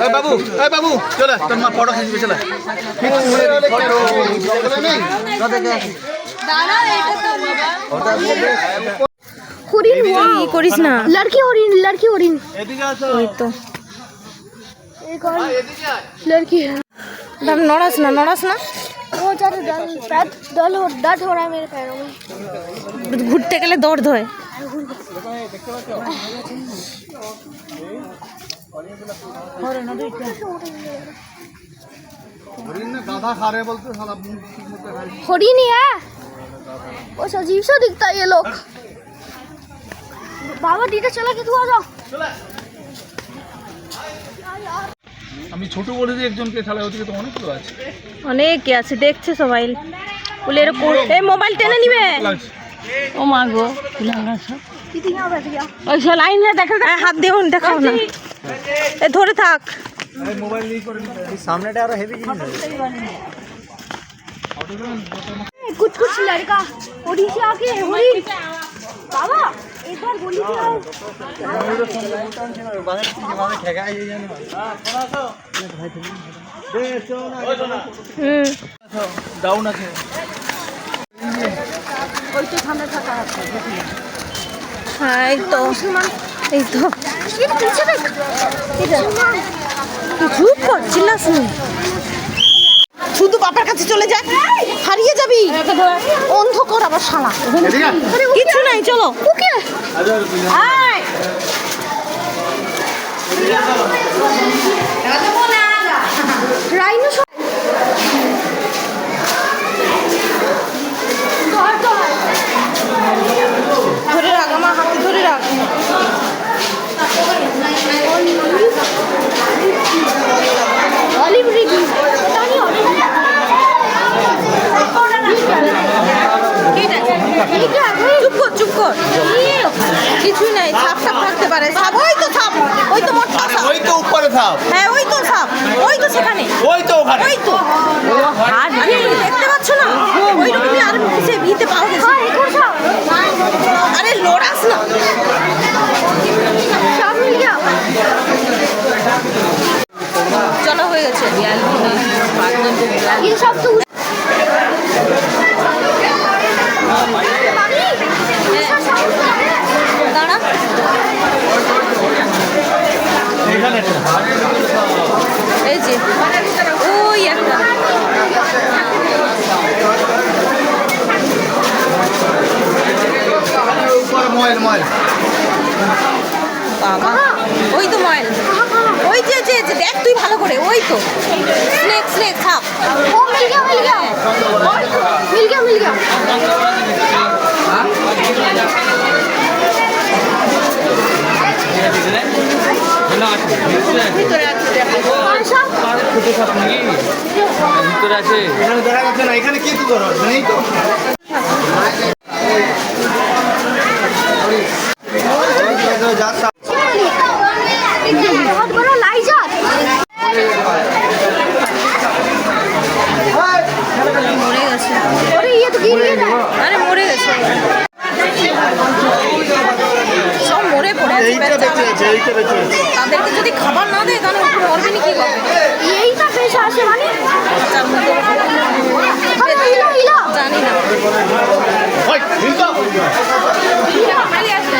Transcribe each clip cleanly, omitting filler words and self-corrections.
बाबू बाबू चलो तुम फोटो खींच चला করিস না लड़की हरिण ওই তো एक और लड़की है নড়াস না वो ज्यादा दर्द हो रहा है मेरे पैरों में ঘুরতে গেলে দর্দ হয় हरिण ही है वो अजीब सा दिखता है ये लोग बाबा दीदा चला के तू आ जाओ আমি ছোট বলে দিই একজনকে শালা ওদিকে তো অনেকগুলো আছে অনেকে আছে দেখছে সবাই বলে এরকম এই মোবাইল টেনে নিবে ও মা গো কুলাঙ্গা সব ওই সব লাইনে দেখা হাত দিও দেখাও না এ ধরে থাক মোবাইল নিয়ে করে সামনেটা আরো হেভি জিনিস कुछ लड़का ओडी से आके हरिण बाबा एक बार गोली चलाओ ডাউন আছে ওই তো সামনে থাকা আছে হ্যাঁ এই তো ये पीछे देख তুই চুপ কর চিল্লাস না শুধু বাবার কাছে চলে যা হারিয়ে যাবি অন্ধকার আবার শালা কিছু নাই চলো ओके আয় राइनो ধরে রাখ আমার হাতে ধরে রাখ ऑलिव रिड চুপ কর কিছুই নাই সাপ থাকতে পারে সাপ ওই তো মোটা সাপ ওই তো উপরে সাপ হ্যাঁ ওই তো সাপ ওই তো সেখানে ওই তো ওখানে ওই তো আর দেখতে পাচ্ছ না ওই রকমই আর পিছে ভিতে পাও গেছে আরে লড়াস না सब मिल गया চলো হয়ে গেছে ये सब तो দাঁড়া এই যে ওই একটা বাবা ওই তো ময়েল ওই যে দেখ তুই ভালো করে ওই তো স্নেক সাপ वो मिल गया मिल गया ভিতরে আছে ভিতরে আছে এখানে দেখা যাচ্ছে না এখানে কি তো ধরো নেই তো बहुत बड़ा लाइजर মরে গেছে अरे ये तो गिर गया আরে মরে গেছে সব মরে পড়ে আছে এইটা বেঁচে আছে এইটা বেঁচে আছে তাদেরকে যদি খাবার না দেয় তাহলে উপরে অর্গানিক কি করবে यही था पेश आसे वाली তার মধ্যে हिला জানি না ওই হিলতো খালি আসবে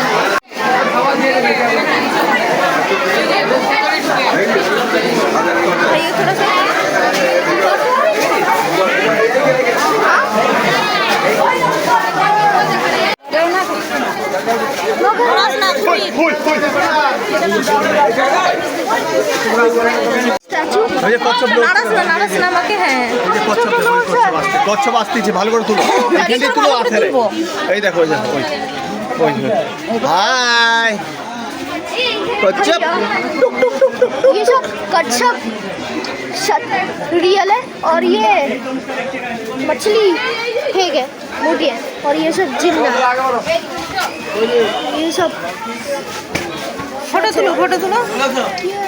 ये थोड़ा सा নাড়াস না আমাকে হ্যাঁ কচ্ছপ আসতেছে ভালো করে তুলো এখানে তুলো আছে রে এই দেখো ওই দেখো ওই হাই कच्छप ये सब कच्छप रियल है और ये मछली फेक है मोटी है और ये सब जिन्ना ये सब फोटो तुलो